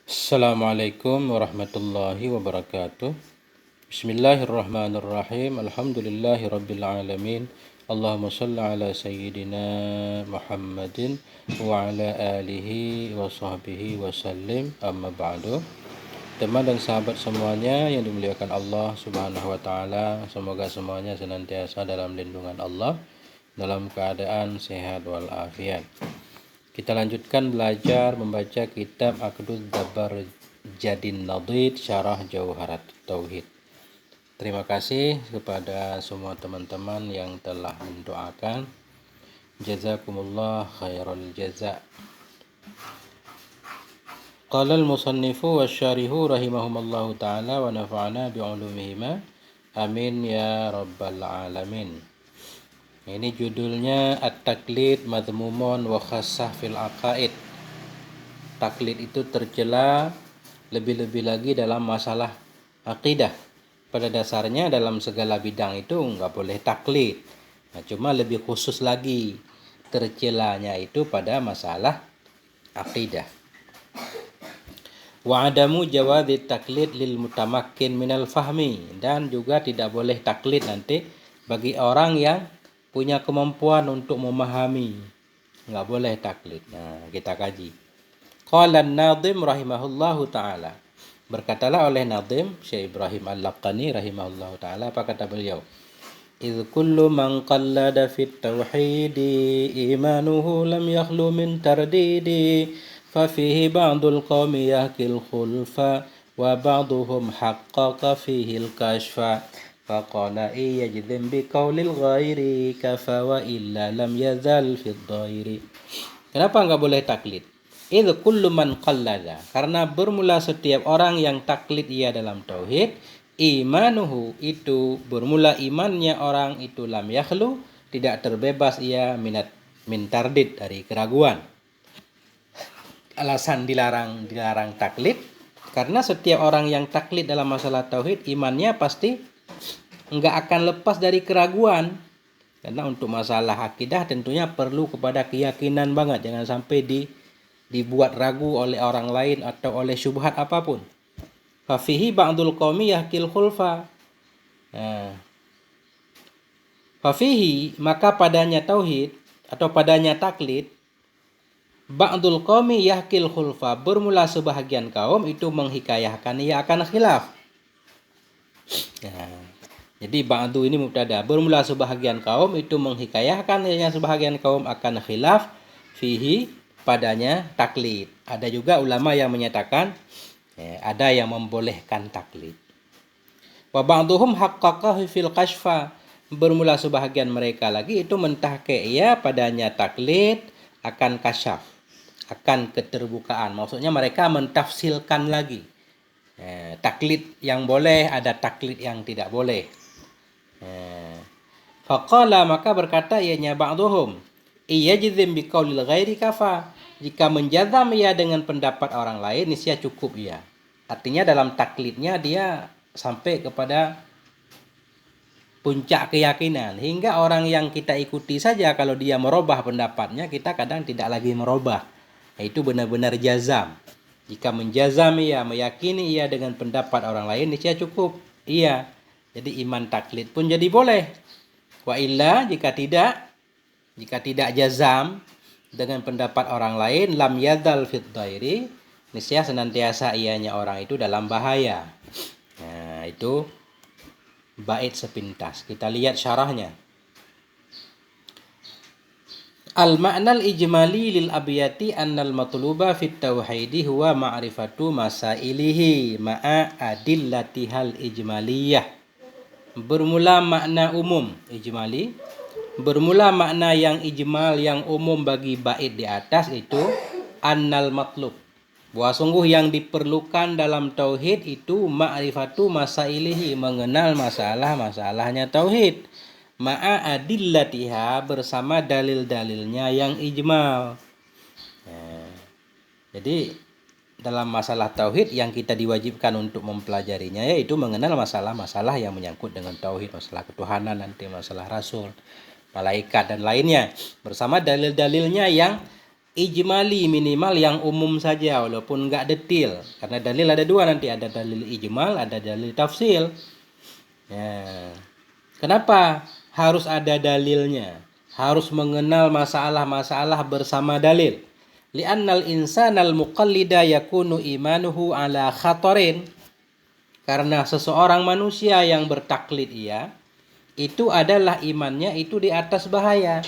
Assalamualaikum warahmatullahi wabarakatuh. Bismillahirrahmanirrahim. Alhamdulillahi rabbil alamin. Allahumma salli ala sayyidina Muhammadin wa ala alihi wa sahbihi wa sallim. Amma ba'du. Teman dan sahabat semuanya yang dimuliakan Allah Subhanahu wa taala, semoga semuanya senantiasa dalam lindungan Allah dalam keadaan sehat walafiat. Kita lanjutkan belajar membaca kitab Aqdud Dabar Jadin Nadid Syarah Jauharat Tauhid. Terima kasih kepada semua teman-teman yang telah mendoakan. Jazakumullah khairal jaza. Qala al-musannifu wasyarihu rahimahumallahu ta'ala wa nafa'ana bi'ulumihima. Amin ya rabbal alamin. Ini judulnya At-Taklid Madhmumun wa Khassah fil Aqaid. Taklid itu tercela lebih-lebih lagi dalam masalah akidah. Pada dasarnya dalam segala bidang itu nggak boleh taklid. Nah, cuma lebih khusus lagi tercelanya itu pada masalah akidah. Wa adamu jawazi taklid lil mutamakkin minal fahmi, dan juga tidak boleh taklid nanti bagi orang yang punya kemampuan untuk memahami. Nggak boleh taklid. Nah, kita kaji. Qala an-Nadhim rahimahullahu ta'ala. Berkatalah oleh Nadhim Syekh Ibrahim Al-Laqani rahimahullahu ta'ala, apa kata beliau? Idh kullu man qallada fit tauhidi imanuhu lam yakhlu min tardidi fa fihi ba'dul qawmi yahkil khulfa wa ba'duhum haqqaqa fihi al-kashfa faqala iyajzim biqaulil ghairi kafa wa illa lam yazal fid dhairi. Kenapa enggak boleh taklid? Idh kullu man qallada, karena bermula setiap orang yang taklid ia dalam tauhid, imanuhu itu bermula imannya orang itu lam yakhlu, tidak terbebas ia min tardid, dari keraguan. Alasan dilarang taklid karena setiap orang yang taklid dalam masalah tauhid imannya pasti enggak akan lepas dari keraguan. Karena untuk masalah akidah tentunya perlu kepada keyakinan banget, jangan sampai dibuat ragu oleh orang lain atau oleh syubhat apapun. Fafihi ba'dul qaumi yahkil khulfa. Fafihi, maka padanya tauhid atau padanya taklid, ba'dul qaumi yahkil khulfa, bermula sebahagian kaum itu menghikayahkan ia akan khilaf. Jadi ba'du ini mubtada, bermula sebahagian kaum itu menghikayahkan ia sebahagian kaum akan khilaf fihi, padanya taklid. Ada juga ulama yang menyatakan ada yang membolehkan taklid. Wa ba'duhum haqqaqa fil kashfa, bermula sebahagian mereka lagi itu mentahke ia padanya taklid akan kasyaf, akan keterbukaan. Maksudnya mereka mentafsilkan lagi. Taklid yang boleh, ada taklid yang tidak boleh. Faqala, maka berkata ianya ba'duhum, iyajzim biqaulil ghairi kafa, jika menjazam ia dengan pendapat orang lain niscaya cukup ia. Artinya dalam taklidnya dia sampai kepada puncak keyakinan, hingga orang yang kita ikuti saja kalau dia merubah pendapatnya kita kadang tidak lagi merubah. Itu benar-benar jazam. Jika menjazam ia, meyakini ia dengan pendapat orang lain niscaya cukup iya. Jadi iman taklid pun jadi boleh. Wa illa, jika tidak jazam dengan pendapat orang lain, lam yadzal fid dhairi, niscaya senantiasa ianya orang itu dalam bahaya. Nah, itu bait sepintas. Kita lihat syarahnya. Al-ma'nal ijmali lil abiyati annal matluba fit tauhidi huwa ma'rifatu masailihi ma'a adillatihal ijmaliyah. Bermula makna umum ijmali, bermula makna yang ijmal, yang umum bagi bait di atas itu annal matlub, bahwa sungguh yang diperlukan dalam tauhid itu ma'rifatu masailihi, mengenal masalah-masalahnya tauhid, ma'a adillatiha, bersama dalil-dalilnya yang ijmal. Jadi dalam masalah tauhid yang kita diwajibkan untuk mempelajarinya yaitu mengenal masalah-masalah yang menyangkut dengan tauhid, masalah ketuhanan, nanti masalah rasul, malaikat dan lainnya, bersama dalil-dalilnya yang ijmali minimal yang umum saja walaupun nggak detail. Karena dalil ada dua nanti, ada dalil ijmal, ada dalil tafsil. Ya. Kenapa harus ada dalilnya? Harus mengenal masalah-masalah bersama dalil. Li'annal insanal muqallida yakunu imanuhu ala khatarin. Karena seseorang manusia yang bertaklid itu adalah imannya itu di atas bahaya.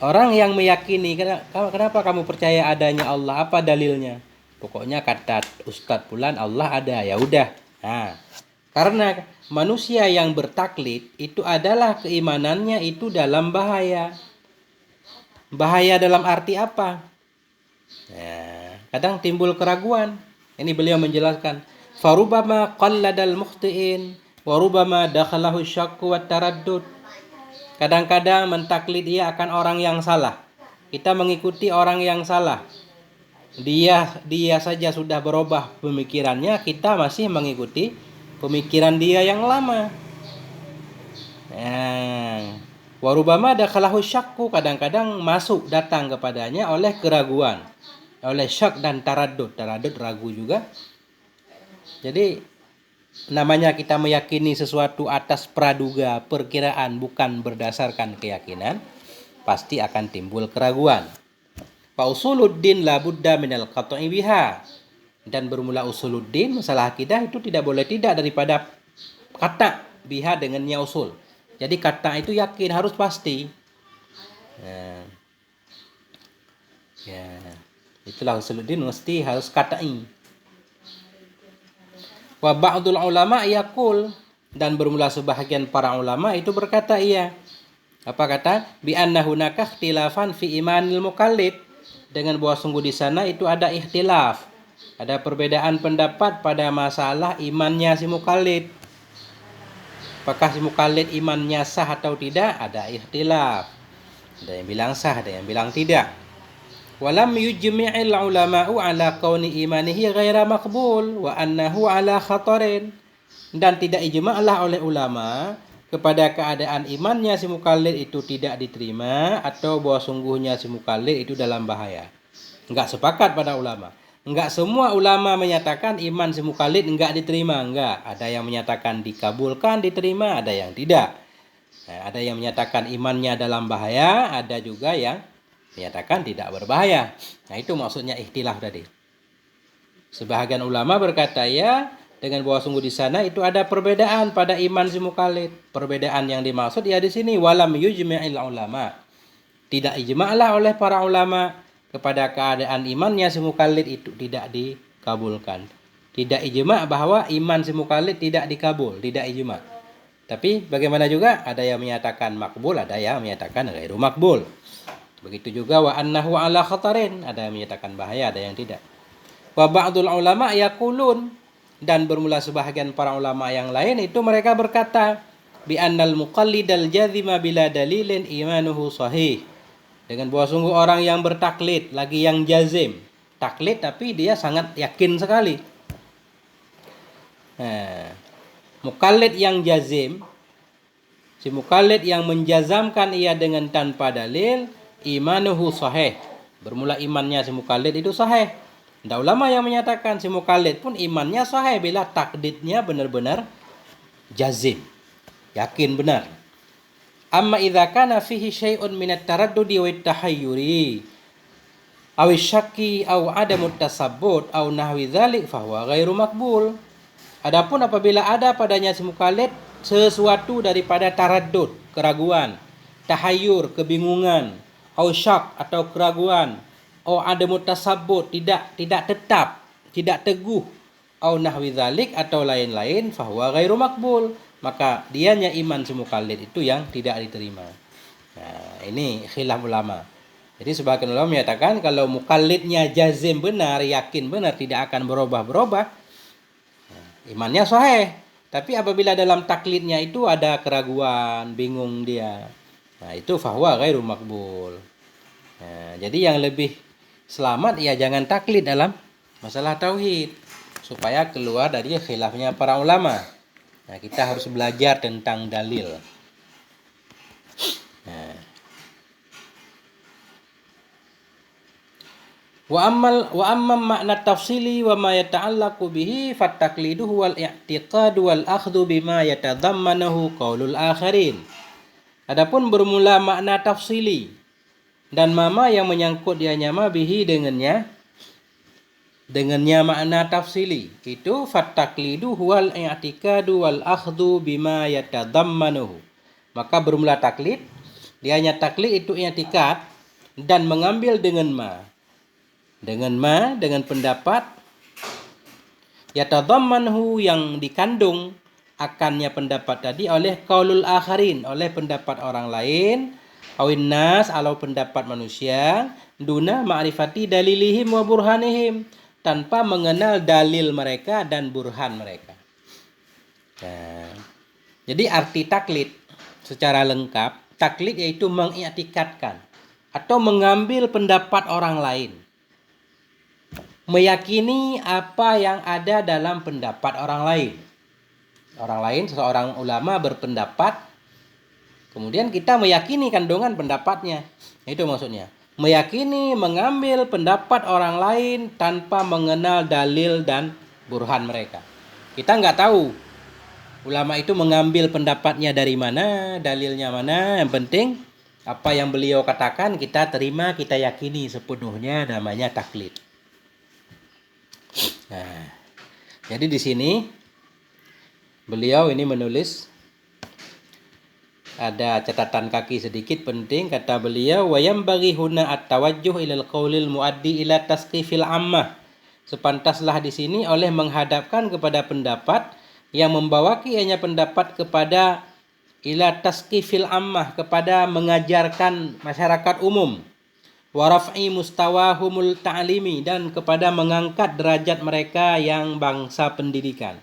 Orang yang meyakini, kenapa kamu percaya adanya Allah? Apa dalilnya? Pokoknya kata Ustadz Fulan Allah ada, ya udah. Nah, karena manusia yang bertaklid itu adalah keimanannya itu dalam bahaya. Bahaya dalam arti apa? Ya, kadang timbul keraguan. Ini beliau menjelaskan. Farubama qalladal mukhtiin wa rubama dakhalahu syakku wa taraddud. Kadang-kadang mentaklid dia akan orang yang salah. Kita mengikuti orang yang salah. Dia saja sudah berubah pemikirannya, kita masih mengikuti pemikiran dia yang lama. Warubama dakhalahu syakku, kadang-kadang masuk datang kepadanya oleh keraguan, oleh syak dan taraddud. Taraddud ragu juga. Jadi namanya kita meyakini sesuatu atas praduga, perkiraan, bukan berdasarkan keyakinan, pasti akan timbul keraguan. Fa usuluddin la budda minal qat'i biha. Dan bermula usuluddin, masalah akidah itu tidak boleh tidak daripada kata biha dengannya usul. Jadi kata itu yakin, harus pasti. Ya, itulah usuluddin, mesti harus katai. Wa ba'dul ulama yaqul, dan bermula sebahagian para ulama itu berkata apa kata? Bi anna hunaka ikhtilafan fi imanil mukallid, dengan bahwa sungguh di sana itu ada ikhtilaf, ada perbedaan pendapat pada masalah imannya si mukallid. Apakah si mukallid imannya sah atau tidak? Ada ikhtilaf. Ada yang bilang sah, ada yang bilang tidak. Walam yujmi'il ulama'u ala kauni imanihi ghaira maqbul wa annahu ala khatarin. Dan tidak ijma'lah oleh ulama kepada keadaan imannya si mukallid itu tidak diterima atau bahwa sungguhnya si mukallid itu dalam bahaya. Enggak sepakat pada ulama. Enggak semua ulama menyatakan iman si mukallid enggak diterima, enggak. Ada yang menyatakan dikabulkan, diterima, ada yang tidak. Ada yang menyatakan imannya dalam bahaya, ada juga yang menyatakan tidak berbahaya. Nah, itu maksudnya ikhtilaf tadi. Sebahagian ulama berkata dengan bahwa sungguh di sana itu ada perbedaan pada iman si mukallid. Perbedaan yang dimaksud di sini walam yujmi'il ulama. Tidak ijma'lah oleh para ulama kepada keadaan imannya si mukallid itu tidak dikabulkan. Tidak ijma' bahwa iman si mukallid tidak dikabul, tidak ijma'. Tapi bagaimana juga ada yang menyatakan makbul, ada yang menyatakan ghairu makbul. Begitu juga wa annahu ala khatarin, ada yang menyatakan bahaya, ada yang tidak. Wa ba'dul ulama yaqulun, dan bermula sebahagian para ulama yang lain itu mereka berkata bi annal muqallidal jazima bila dalilin imanuhu sahih. Dengan bahwa sungguh orang yang bertaklid, lagi yang jazim, taklid tapi dia sangat yakin sekali. Muqallid yang jazim, si muqallid yang menjazamkan ia dengan tanpa dalil, imanuhu sahih. Bermula imannya si muqallid itu sahih. Ada ulama yang menyatakan si muqallid pun imannya sahih bila taklidnya benar-benar jazim, yakin benar. Amma idza kana fihi syai'un minat taraddudi wa tahayyuri aw syakki aw adamut tasabbut aw nahwi dzalik fa huwa ghairu maqbul. Adapun apabila ada padanya si muqallid sesuatu daripada taraddud, keraguan, tahayyur, kebingungan, au syak atau keraguan, au adamut tasabbut, tidak tetap, tidak teguh, au nahwi dzalik atau lain-lain, fa huwa ghairu maqbul, maka dianya iman si muqallid itu yang tidak diterima. Nah, ini khilaf ulama. Jadi sebagian ulama menyatakan kalau muqallidnya jazim benar, yakin benar, tidak akan berubah-berubah, imannya sahih. Tapi apabila dalam taklidnya itu ada keraguan, bingung dia, nah itu fahuwa ghairu makbul. Nah, jadi yang lebih selamat jangan taklid dalam masalah tauhid, supaya keluar dari khilafnya para ulama. Nah, kita harus belajar tentang dalil. Nah, Wa amma makna tafsili wa ma yata'allaqu bihi fattaqlidu wal i'tiqad wal akhdhu bima yatadammanahu qaulul akharin. Adapun bermula makna tafsili dan mama yang menyangkut dianya bihi dengannya makna tafsili itu fattaqlidu wal i'tiqad wal akhdhu bima yatadammanahu. Maka bermula taklid, dianya taklid itu i'tikad dan mengambil dengan pendapat yatadammanhu yang dikandung akannya pendapat tadi oleh qaulul akharin, oleh pendapat orang lain, awin nas atau pendapat manusia, duna ma'rifati dalilihim wa burhanihim, tanpa mengenal dalil mereka dan burhan mereka. Nah, jadi arti taklid secara lengkap, taklid yaitu mengiktikadkan atau mengambil pendapat orang lain, meyakini apa yang ada dalam pendapat orang lain. Orang lain, seseorang ulama berpendapat, kemudian kita meyakini kandungan pendapatnya. Itu maksudnya. Meyakini, mengambil pendapat orang lain tanpa mengenal dalil dan burhan mereka. Kita nggak tahu ulama itu mengambil pendapatnya dari mana, dalilnya mana. Yang penting apa yang beliau katakan kita terima, kita yakini sepenuhnya, namanya taklid. Nah, jadi di sini beliau ini menulis, ada catatan kaki sedikit penting, kata beliau wa yambaghi huna at-tawajjuh ilal qaulil muaddi ila tasqifil ammah. Sepantaslah di sini oleh menghadapkan kepada pendapat yang membawa kianya pendapat kepada ila tasqifil ammah, kepada mengajarkan masyarakat umum, wa raf'i mustawahumul ta'limi, dan kepada mengangkat derajat mereka yang bangsa pendidikan.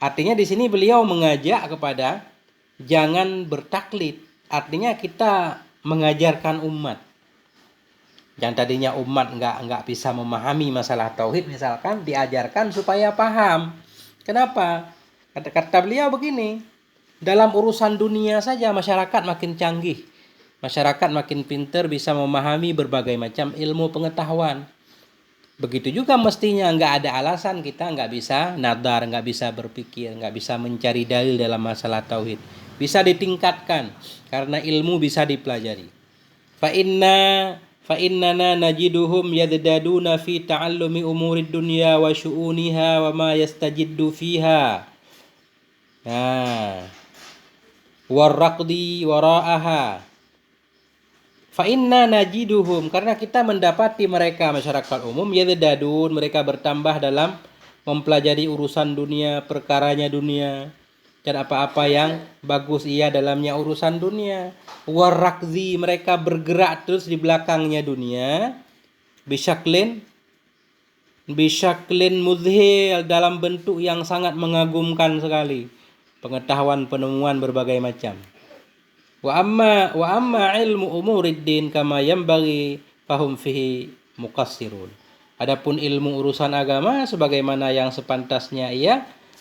Artinya di sini beliau mengajak kepada jangan bertaklid. Artinya kita mengajarkan umat. Yang tadinya umat nggak bisa memahami masalah tauhid misalkan, diajarkan supaya paham. Kenapa? Kata beliau begini, dalam urusan dunia saja masyarakat makin canggih. Masyarakat makin pintar, bisa memahami berbagai macam ilmu pengetahuan. Begitu juga mestinya nggak ada alasan kita nggak bisa nadar, nggak bisa berpikir, nggak bisa mencari dalil dalam masalah tauhid. Bisa ditingkatkan karena ilmu bisa dipelajari. Fa innana najiduhum yazdaduna fi ta'allumi umurid dunya wa syu'uniha wa ma yastajiddu fiha. Nah, warraqdi wara'aha. Fa inna najiduhum, karena kita mendapati mereka masyarakat umum yazdadun, mereka bertambah dalam mempelajari urusan dunia, perkaranya dunia, dan apa-apa yang bagus ia dalamnya urusan dunia. Warraqdi, mereka bergerak terus di belakangnya dunia. Bisyaklin mudhil, dalam bentuk yang sangat mengagumkan sekali. Pengetahuan penemuan berbagai macam. Wa amma ilmu umuriddin kama yambaghi fahum fihi muqassirun. Adapun ilmu urusan agama sebagaimana yang sepantasnya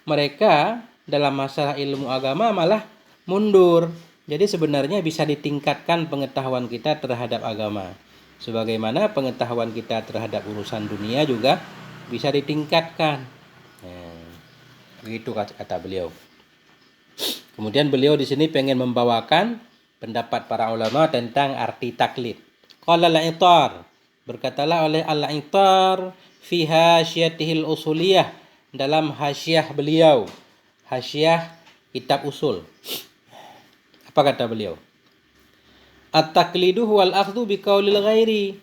mereka dalam masalah ilmu agama malah mundur. Jadi sebenarnya bisa ditingkatkan pengetahuan kita terhadap agama. Sebagaimana pengetahuan kita terhadap urusan dunia juga bisa ditingkatkan. Begitu kata beliau. Kemudian beliau di sini pengen membawakan pendapat para ulama tentang arti taklid. Qala al-Itar, berkatalah oleh al-Itar fi hasyatihil usuliyah, dalam hasyiah beliau, hasyiah kitab usul. Apa kata beliau? At-taklidu wal akhdhu biqaulil ghairi.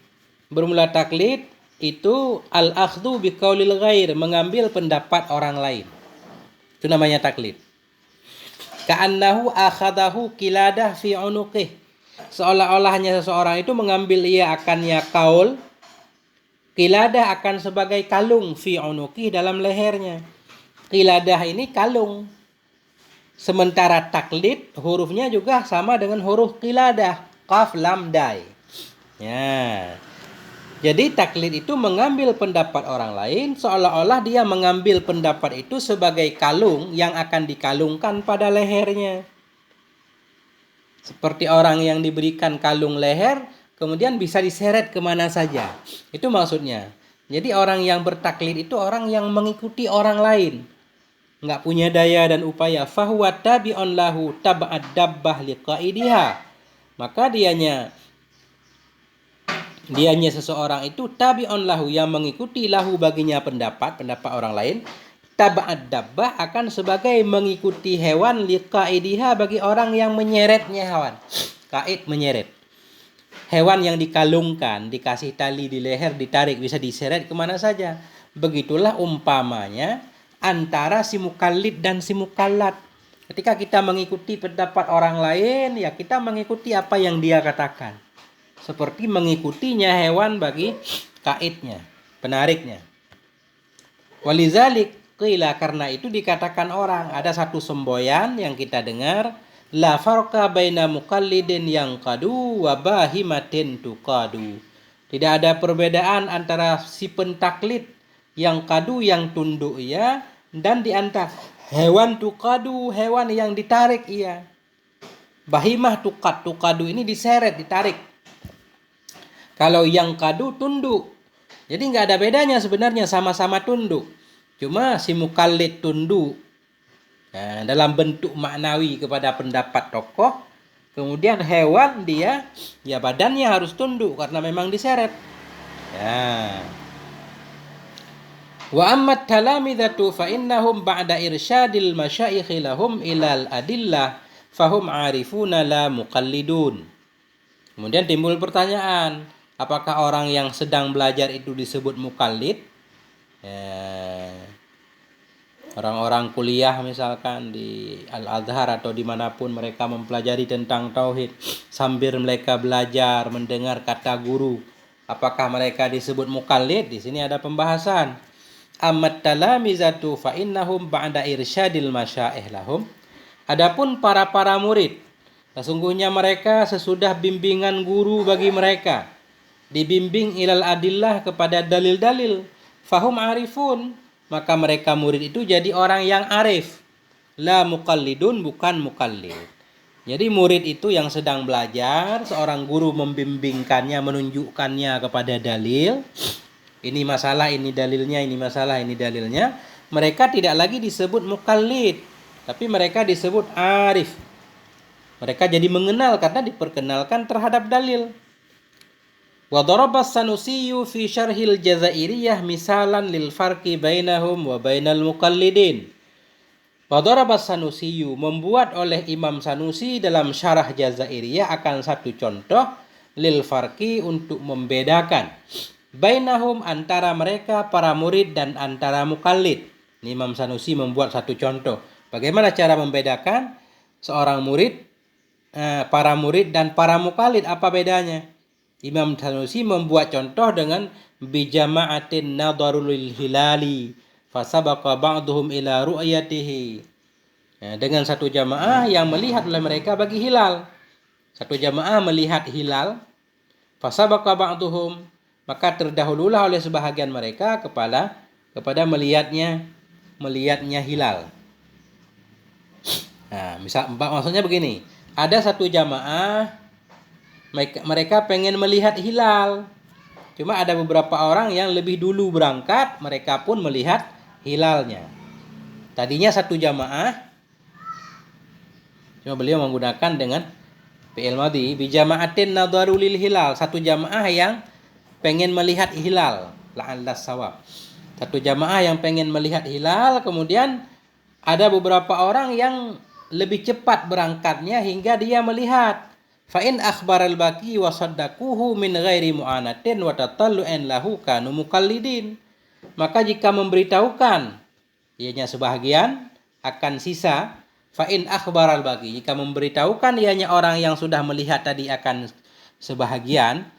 Bermula taklid itu al-akhdhu biqaulil ghair, mengambil pendapat orang lain. Itu namanya taklid. Ka'annahu akhadahu kiladah fi unuqih, seolah-olahnya seseorang itu mengambil ia akannya kaul, kiladah akan sebagai kalung, fi unuqih, dalam lehernya. Kiladah ini kalung. Sementara taklid hurufnya juga sama dengan huruf kiladah, qaf lam dai. Ya. Jadi taklid itu mengambil pendapat orang lain, seolah-olah dia mengambil pendapat itu sebagai kalung yang akan dikalungkan pada lehernya. Seperti orang yang diberikan kalung leher, kemudian bisa diseret kemana saja. Itu maksudnya. Jadi orang yang bertaklid itu orang yang mengikuti orang lain, nggak punya daya dan upaya. Fahuwa tabi'un lahu tab'ad dabbah liqaidiha. Maka dianya seseorang itu tabi'un lahu, yang mengikuti lahu baginya pendapat orang lain. Tab'ad dabbah akan sebagai mengikuti hewan liqaidiha bagi orang yang menyeretnya hewan. Kaid menyeret. Hewan yang dikalungkan, dikasih tali di leher, ditarik, bisa diseret kemana saja. Begitulah umpamanya antara si mukallid dan si mukallad. Ketika kita mengikuti pendapat orang lain, ya kita mengikuti apa yang dia katakan. Seperti mengikutinya hewan bagi kaidnya, penariknya. Walizalik qila, karena itu dikatakan orang, ada satu semboyan yang kita dengar, la farqa baina muqallidin yang qadu wa bahimatin tuqadu. Tidak ada perbedaan antara si pentaklid yang kadu, yang tunduk ia, dan di antara hewan tuqadu, hewan yang ditarik ia. Bahimah tuqadu ini diseret, ditarik. Kalau yang kadu tunduk. Jadi nggak ada bedanya sebenarnya, sama-sama tunduk. Cuma si mukallid tunduk dalam bentuk maknawi kepada pendapat tokoh, kemudian hewan dia ya badannya harus tunduk karena memang diseret. Wa ammat talamidatu fa innahum ba'da irsyadil masyayikh lahum ilal adillah fahum arifuna la muqallidun. Kemudian timbul pertanyaan, apakah orang yang sedang belajar itu disebut mukallid? Orang-orang kuliah misalkan di Al-Azhar atau dimanapun mereka mempelajari tentang tauhid, sambil mereka belajar mendengar kata guru, apakah mereka disebut mukallid? Di sini ada pembahasan. Ammat talamizatu fa innahum ba'da irsyadil masyayikh lahum. Adapun para murid, sesungguhnya mereka sesudah bimbingan guru bagi mereka, dibimbing ilal adillah kepada dalil-dalil, fahum arifun, maka mereka murid itu jadi orang yang arif. La muqallidun, bukan mukallid. Jadi murid itu yang sedang belajar, seorang guru membimbingkannya, menunjukkannya kepada dalil. Ini masalah, ini dalilnya, ini masalah, ini dalilnya. Mereka tidak lagi disebut mukallid, tapi mereka disebut arif. Mereka jadi mengenal karena diperkenalkan terhadap dalil. Wa daraba Sanusiyyu fi syarhil Jazairiyah misalan lil farqi bainahum wa bainal muqallidin. Wa daraba Sanusiyyu, membuat oleh Imam Sanusi dalam syarah Jazairiyah akan satu contoh, lil farqi, untuk membedakan, bainahum, antara mereka para murid dan antara mukallid. Imam Sanusi membuat satu contoh. Bagaimana cara membedakan seorang murid, para murid dan para mukallid, apa bedanya? Imam Sanusi membuat contoh dengan bijama'atin nadarul hilali fasabaqa ba'duhum ila ru'yatihi. Dengan satu jamaah yang melihat oleh mereka bagi hilal. Satu jamaah melihat hilal, fasabaqa ba'duhum, maka terdahululah oleh sebahagian mereka kepada melihatnya hilal. Maksudnya begini, ada satu jamaah mereka pengen melihat hilal. Cuma ada beberapa orang yang lebih dulu berangkat, mereka pun melihat hilalnya. Tadinya satu jamaah, cuma beliau menggunakan dengan fi'il madhi, bijama'atin nadarulil hilal, satu jamaah yang pengen melihat hilal, la'allas sawab. Satu jamaah yang pengen melihat hilal, kemudian ada beberapa orang yang lebih cepat berangkatnya hingga dia melihat. Fa'in akhbaral baqi wa saddaquhu min ghairi mu'anatin wa tatallu'an lahu kanu muqallidin. Maka jika memberitahukan ianya sebahagian akan sisa, fa'in akhbaral baqi, jika memberitahukan ianya orang yang sudah melihat tadi akan sebahagian,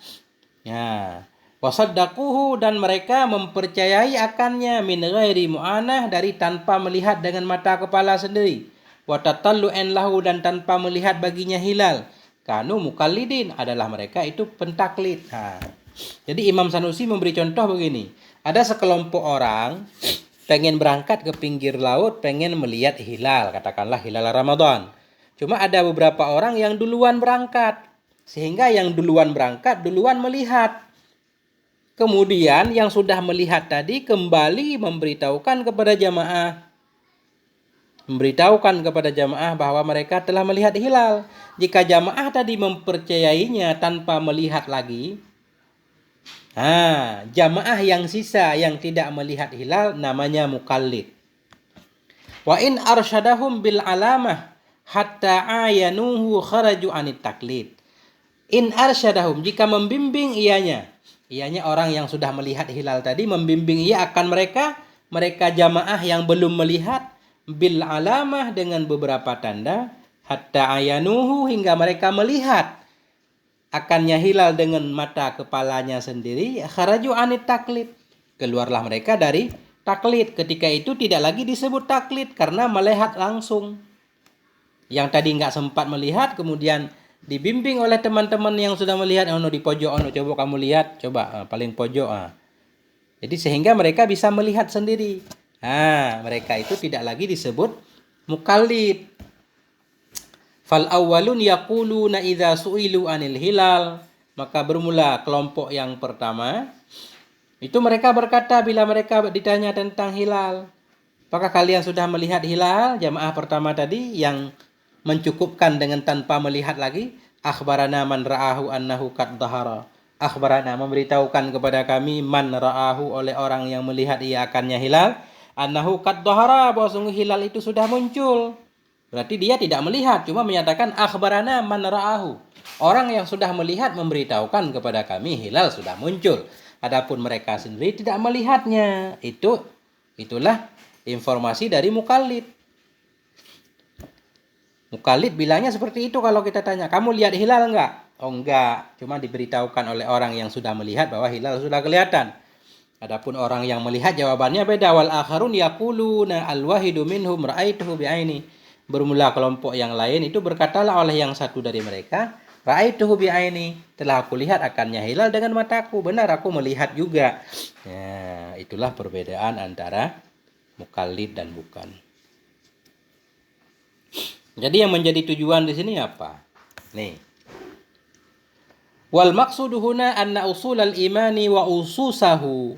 wa saddaquhu, dan mereka mempercayai akannya, min ghairi mu'anah, dari tanpa melihat dengan mata kepala sendiri, wa tatallu'an lahu, dan tanpa melihat baginya hilal, kanu mukallidin, adalah mereka itu pentaklid. Jadi Imam Sanusi memberi contoh begini. Ada sekelompok orang pengen berangkat ke pinggir laut, pengen melihat hilal, katakanlah hilal Ramadan. Cuma ada beberapa orang yang duluan berangkat. Sehingga yang duluan berangkat, duluan melihat. Kemudian yang sudah melihat tadi kembali memberitahukan kepada jamaah. Memberitahukan kepada jamaah bahwa mereka telah melihat hilal. Jika jamaah tadi mempercayainya tanpa melihat lagi, jamaah yang sisa yang tidak melihat hilal namanya mukallid. Wa in arsyadahum bil alamah hatta ayanuhu kharaju anit taklid. In arsyadahum, jika membimbing ianya orang yang sudah melihat hilal tadi, membimbing ia akan mereka jamaah yang belum melihat, bil alamah dengan beberapa tanda, hatta ayanuhu hingga mereka melihat akannya hilal dengan mata kepalanya sendiri, kharaju anit taklid, keluarlah mereka dari taklid. Ketika itu tidak lagi disebut taklid karena melihat langsung. Yang tadi nggak sempat melihat kemudian dibimbing oleh teman-teman yang sudah melihat, di pojok, coba kamu lihat, coba paling pojok. Jadi sehingga mereka bisa melihat sendiri. Mereka itu tidak lagi disebut mukallid. Fal awwalun yaquluna idza su'ilu anil hilal, maka bermula kelompok yang pertama itu mereka berkata bila mereka ditanya tentang hilal, apakah kalian sudah melihat hilal? Jamaah pertama tadi yang mencukupkan dengan tanpa melihat lagi, akhbarana man ra'ahu annahu qad dhahara. Akhbarana memberitahukan kepada kami man ra'ahu oleh orang yang melihat ia akannya hilal, annahu qad dhahara, bahwa sungguh hilal itu sudah muncul. Berarti dia tidak melihat, cuma menyatakan akhbarana man ra'ahu. Orang yang sudah melihat memberitahukan kepada kami hilal sudah muncul. Adapun mereka sendiri tidak melihatnya. Itulah informasi dari mukallid. Mukallid bilangnya seperti itu kalau kita tanya, kamu lihat hilal enggak? Oh enggak, cuma diberitahukan oleh orang yang sudah melihat bahwa hilal sudah kelihatan. Adapun orang yang melihat jawabannya beda. Wal akharun yaquluna al-wahidu minhum ra'aituhu bi'aini. Bermula kelompok yang lain itu berkatalah oleh yang satu dari mereka, ra'aituhu bi'aini, telah aku lihat akannya hilal dengan mataku. Benar, aku melihat juga. Itulah perbedaan antara mukallid dan bukan. Jadi yang menjadi tujuan di sini apa? Nih. Wal maqsudu huna anna usulal imani wa ususahu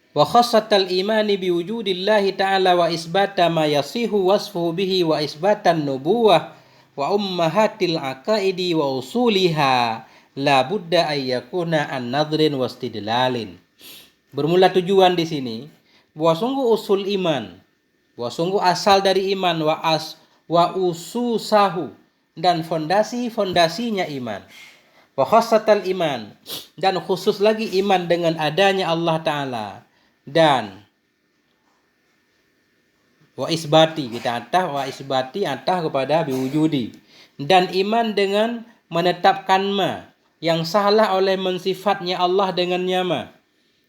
wa khassatal imani biwujudillahi ta'ala wa isbata ma yasihu wasfuhu bihi wa isbatan nubuwah wa ummahatil aqaidi wa usuliha la budda ayyakuna an nadrin wastidlalin. Bermula tujuan di sini bahwa sungguh usul iman, bahwa sungguh asal dari iman, wa ususahu, dan fondasinya iman, wa khassatal iman, dan khusus lagi iman dengan adanya Allah Ta'ala, dan wa isbati, kita atah kepada biwujudi, dan iman dengan menetapkan yang salah oleh mensifatnya Allah dengan nyama,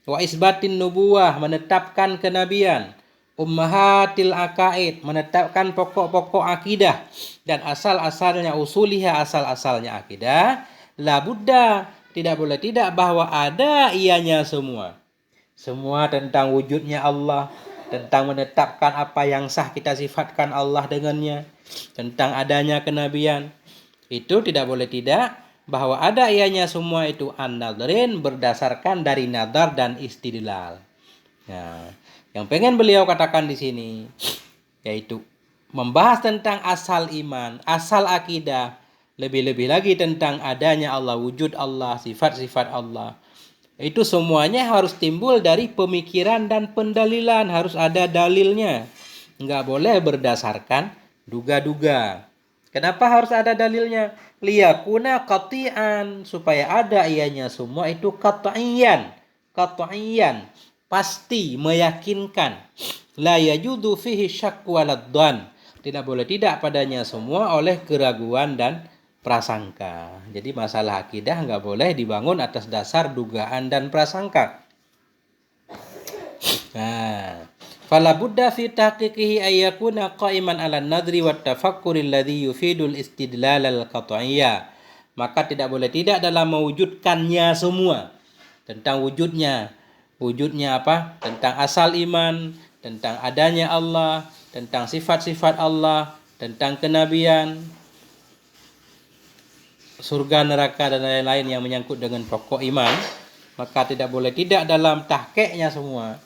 wa isbatin nubuwah, menetapkan kenabian, ummahatil aqaid, menetapkan pokok-pokok akidah, dan asal-asalnya usuliha, asal-asalnya akidah, la budda, tidak boleh tidak, bahwa ada ianya semua tentang wujudnya Allah, tentang menetapkan apa yang sah kita sifatkan Allah dengannya, tentang adanya kenabian, itu tidak boleh tidak, bahwa ada ianya semua itu an-nadrin, berdasarkan dari nadar dan istidlal. Yang pengen beliau katakan di sini yaitu membahas tentang asal iman, asal akidah, lebih-lebih lagi tentang adanya Allah, wujud Allah, sifat-sifat Allah. Itu semuanya harus timbul dari pemikiran dan pendalilan, harus ada dalilnya. Enggak boleh berdasarkan duga-duga. Kenapa harus ada dalilnya? Liyakuna qati'an, supaya ada ianya semua itu qat'iyan, pasti, meyakinkan. La yajudu fihi syak waladdan, tidak boleh tidak padanya semua oleh keraguan dan prasangka. Jadi masalah akidah nggak boleh dibangun atas dasar dugaan dan prasangka. Fala budda fi tahqiqihi ayyakuna qa'iman 'ala an-nadri wat tafakkuri alladhi yufidul istidlal al-qat'iyyah. Maka tidak boleh tidak dalam mewujudkannya semua, tentang wujudnya apa? Tentang asal iman, tentang adanya Allah, tentang sifat-sifat Allah, tentang kenabian. surga, neraka dan lain-lain yang menyangkut dengan pokok iman, maka tidak boleh tidak dalam tahqiqnya semua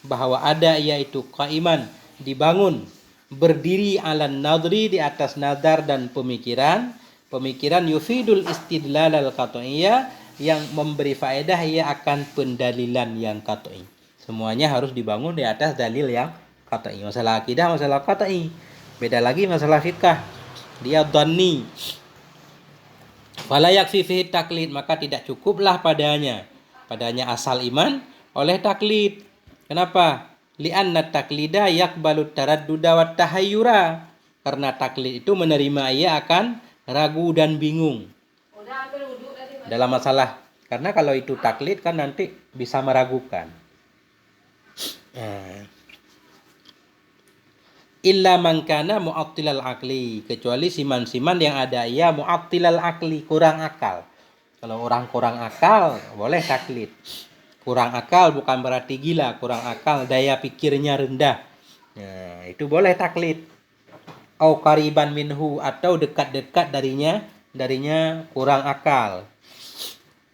bahwa ada yaitu qaiman, dibangun, berdiri ala nadri, di atas nadar dan pemikiran. Pemikiran yufidul istidlal al qat'iyah, yang memberi faedah ia akan pendalilan yang qat'i. Semuanya harus dibangun di atas dalil yang qat'i. Masalah akidah, masalah qat'i. Beda lagi masalah fiqh. Dia dhanni. Fala yakfi fihi taklid, maka tidak cukuplah padanya asal iman oleh taklid. Kenapa? Li'anna taklida yakbalu taradduda wa tahayyura. Karena taklid itu menerima ia akan ragu dan bingung dalam masalah. Karena kalau itu taklid kan nanti bisa meragukan. Illa man kana mu'attilal aqli, kecuali siman-siman yang ada ia mu'attilal aqli, kurang akal. Kalau orang kurang akal boleh taklid. Kurang akal bukan berarti gila, kurang akal, daya pikirnya rendah. Nah, itu boleh taklid. Au qariban minhu, atau dekat-dekat darinya kurang akal.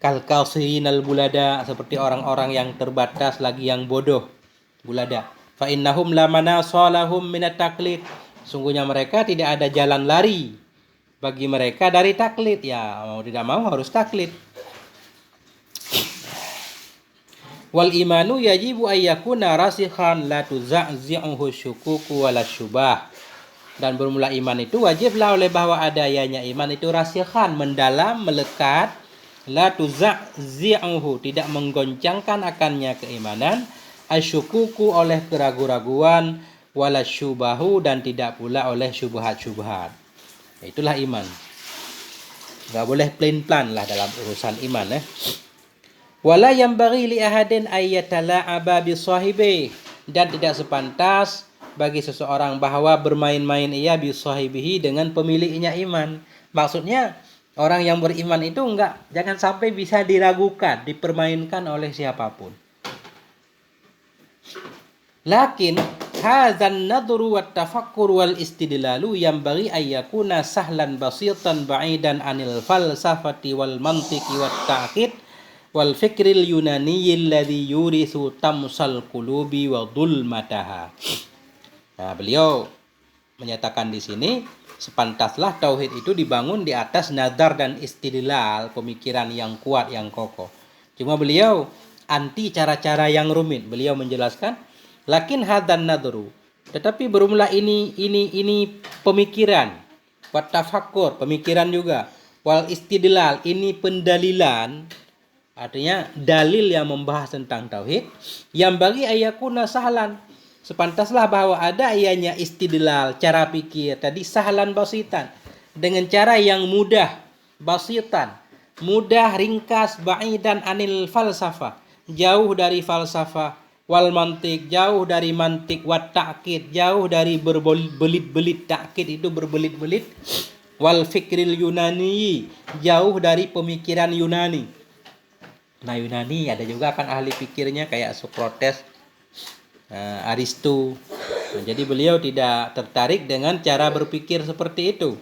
Kal qasirinal bulada, seperti orang-orang yang terbatas lagi yang bodoh, bulada. Fa innahum la manasalahum minat taklid, sungguhnya mereka tidak ada jalan lari bagi mereka dari taklid. Ya mau tidak mau harus taklid. Wal imanu yajibu ayyakuna rasikhan la tuza'zi'uhu syukuku wala syubah. Dan bermula iman itu wajiblah oleh bahwa adanya iman itu rasikhan, mendalam, melekat, la tuza'zi'uhu, tidak menggoncangkan akannya keimanan, asyukuku oleh keraguan-raguan, wala syubahu, dan tidak pula oleh syubhat-syubhat. Itulah iman. Enggak boleh plain-plan lah dalam urusan iman. Wala yanbaghi li ahadin ay yatala'aba bi sahibi, dan tidak sepantas bagi seseorang bahwa bermain-main ia bi sahibihi, dengan pemiliknya iman. Maksudnya orang yang beriman itu jangan sampai bisa diragukan, dipermainkan oleh siapapun. Lakin hadzan nadru wat tafakkur wal istidlalu yanbaghi ay yakuna sahlan basitan ba'idan anil falsafati wal mantiqi wat ta'qid wal fikril yunani alladhi yurithu tamsal qulubi wa dhulmataha. Nah, beliau menyatakan di sini sepantaslah tauhid itu dibangun di atas nadar dan istidlal, pemikiran yang kuat, yang kokoh. Cuma beliau anti cara-cara yang rumit. Beliau menjelaskan, lakin hadan nadru, tetapi bermula ini pemikiran, wat tafakkur, pemikiran juga, wal istidlal, ini pendalilan, artinya dalil yang membahas tentang tauhid, yang bagi ayakuna sahlan, sepantaslah bahwa ada ianya istidlal, cara pikir tadi, sahlan basitan, dengan cara yang mudah, basitan, mudah, ringkas, ba'idan anil falsafah, jauh dari falsafah, wal mantik, jauh dari mantik, wat ta'kid, jauh dari berbelit-belit, ta'kid itu berbelit-belit, wal fikril yunani, jauh dari pemikiran Yunani. Nah, Yunani ada juga kan ahli pikirnya kayak Socrates, Aristo. Nah, jadi beliau tidak tertarik dengan cara berpikir seperti itu.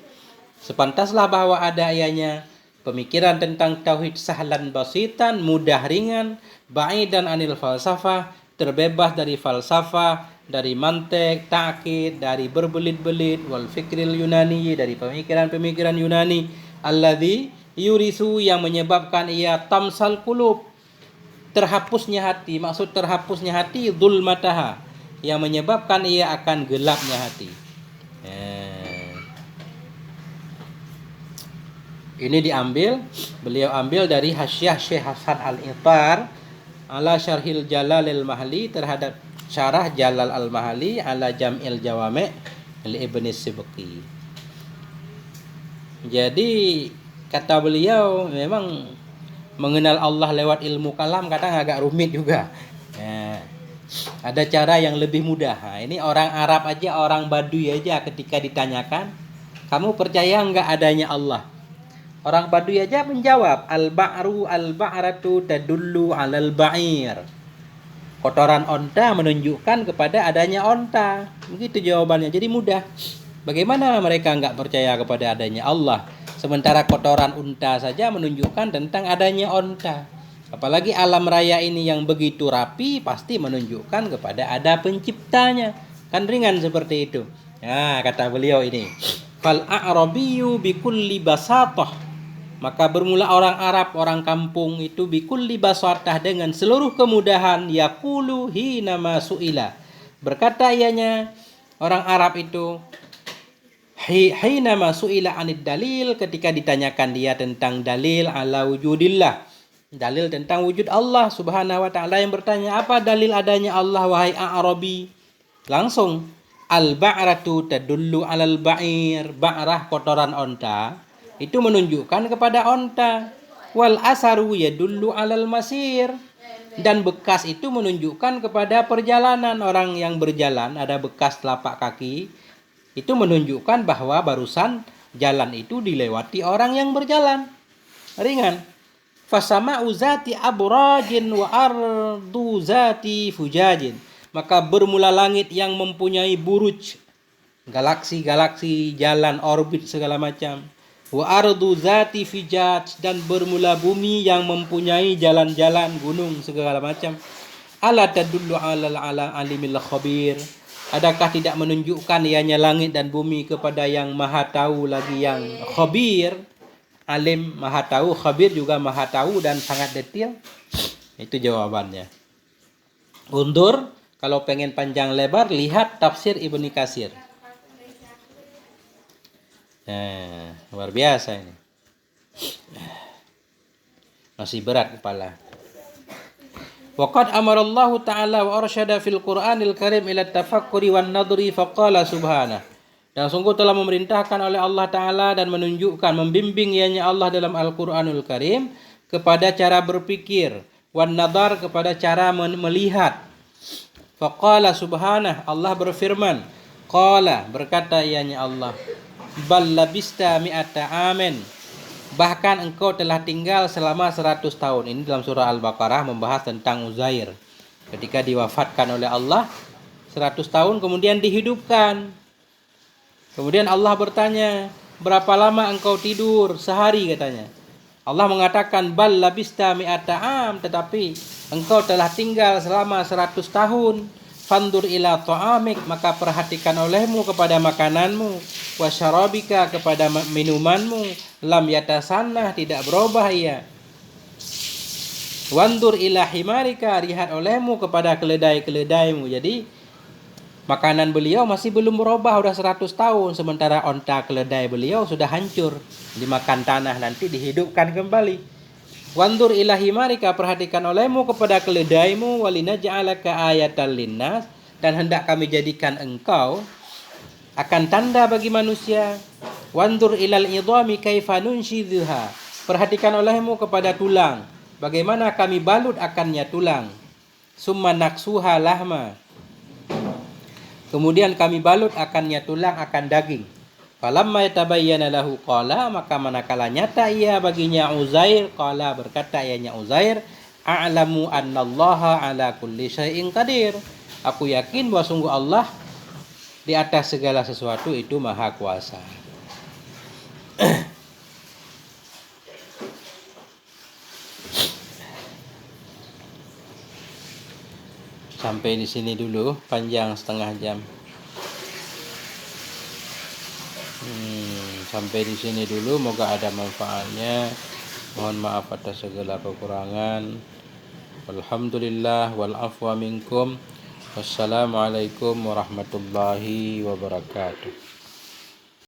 Sepantaslah bahwa ada ianya pemikiran tentang tauhid sahlan basitan, mudah, ringan, ba'idan anil falsafah, terbebas dari falsafah, dari mantek, ta'kid, dari berbelit-belit, wal fikril yunani, dari pemikiran-pemikiran Yunani, alladzi yurisu, yang menyebabkan ia tamsal qulub, terhapusnya hati. Maksud terhapusnya hati, dhulmataha, yang menyebabkan ia akan gelapnya hati. Ini beliau ambil dari Hasyiah Syekh Hasan Al-Ittar ala Syarhil Jalal Al-Mahali, terhadap syarah Jalal Al-Mahali ala Jam'il Jawami' li Ibnu Sibqi. Jadi kata beliau, memang mengenal Allah lewat ilmu kalam kadang agak rumit juga. Ada cara yang lebih mudah. Nah, ini orang Arab aja, orang Baduy aja, ketika ditanyakan, kamu percaya enggak adanya Allah? Orang Baduy aja menjawab, al-ba'ratu tadullu 'alal ba'ir. Kotoran onta menunjukkan kepada adanya onta. Begitu jawabannya. Jadi mudah. Bagaimana mereka enggak percaya kepada adanya Allah? Sementara kotoran unta saja menunjukkan tentang adanya onta. Apalagi alam raya ini yang begitu rapi pasti menunjukkan kepada ada penciptanya. Kan ringan seperti itu. Nah, kata beliau ini. Fal a'rabiyyu bikulli basatah. Maka bermula orang Arab, orang kampung itu bikulli basatah dengan seluruh kemudahan yaqulu hina ma su'ila. Berkata ianya orang Arab itu hina ma su'ila anid dalil, ketika ditanyakan dia tentang dalil ala wujudillah, dalil tentang wujud Allah subhanahu wa ta'ala, yang bertanya apa dalil adanya Allah wahai A'rabi, langsung al-ba'ratu tadullu alal ba'ir, ba'rah kotoran onta itu menunjukkan kepada onta, wal asaru yadullu alal masir, dan bekas itu menunjukkan kepada perjalanan. Orang yang berjalan ada bekas telapak kaki itu menunjukkan bahwa barusan jalan itu dilewati orang yang berjalan. Ringan. Fasama uzati abrajin wa ardu zati fujajin. Maka bermula langit yang mempunyai buruj, galaksi-galaksi, jalan, orbit segala macam. Wa ardu zati fijaj, dan bermula bumi yang mempunyai jalan-jalan, gunung segala macam. Ala tadullu ala alimil khabir. Adakah tidak menunjukkan ianya langit dan bumi kepada yang maha tahu lagi, yang khabir, alim, maha tahu, khabir juga maha tahu dan sangat detail? Itu jawabannya. Undur, kalau pengen panjang lebar lihat tafsir Ibnu Katsir. Nah, luar biasa ini. Masih berat kepala. Waqad amara Allah Ta'ala wa arsyada fil Qur'anil Karim ila tafakkuri wan nadri faqala subhanahu. Dan sungguh telah memerintahkan oleh Allah Ta'ala dan menunjukkan, membimbing ianya Allah dalam Al-Qur'anul Karim kepada cara berpikir, wan nadar kepada cara melihat. Faqala subhanahu, Allah berfirman, qala, berkata ianya Allah, bal labista mi'ata amin, bahkan engkau telah tinggal selama 100 tahun. Ini dalam surah Al-Baqarah membahas tentang Uzair. Ketika diwafatkan oleh Allah 100 tahun kemudian dihidupkan. Kemudian Allah bertanya, berapa lama engkau tidur? Sehari katanya. Allah mengatakan bal labista mi'ata am, tetapi engkau telah tinggal selama 100 tahun. Fandur ila ta'amik, maka perhatikan olehmu kepada makananmu, wa syarabika, kepada minumanmu, lam yatasannah, tidak berubah ia. Wandur ila himarika, lihat olehmu kepada keledai-keledaimu. Jadi makanan beliau masih belum berubah, sudah 100 tahun, sementara onta keledai beliau sudah hancur, dimakan tanah, nanti dihidupkan kembali. Wandur ila himarika, perhatikan olehmu kepada keledaimu, walinaj'alaka ayatan linnas, dan hendak kami jadikan engkau akan tanda bagi manusia. Wandur ilal idhami kaifa nunshizuha, perhatikan olehmu kepada tulang, bagaimana kami balut akannya tulang. Summa naksuha lahma, kemudian kami balut akannya tulang, akan daging. Falamma yatabayyana lahu qala, maka manakala nyata ia baginya Uzair, qala, berkata ianya Uzair, a'lamu annallaha ala kulli syai'in qadir, aku yakin bahwa sungguh Allah di atas segala sesuatu itu maha kuasa. Sampai di sini dulu, panjang setengah jam. Sampai di sini dulu, moga ada manfaatnya. Mohon maaf atas segala kekurangan. Alhamdulillah wal afwa minkum. Wassalamualaikum warahmatullahi wabarakatuh.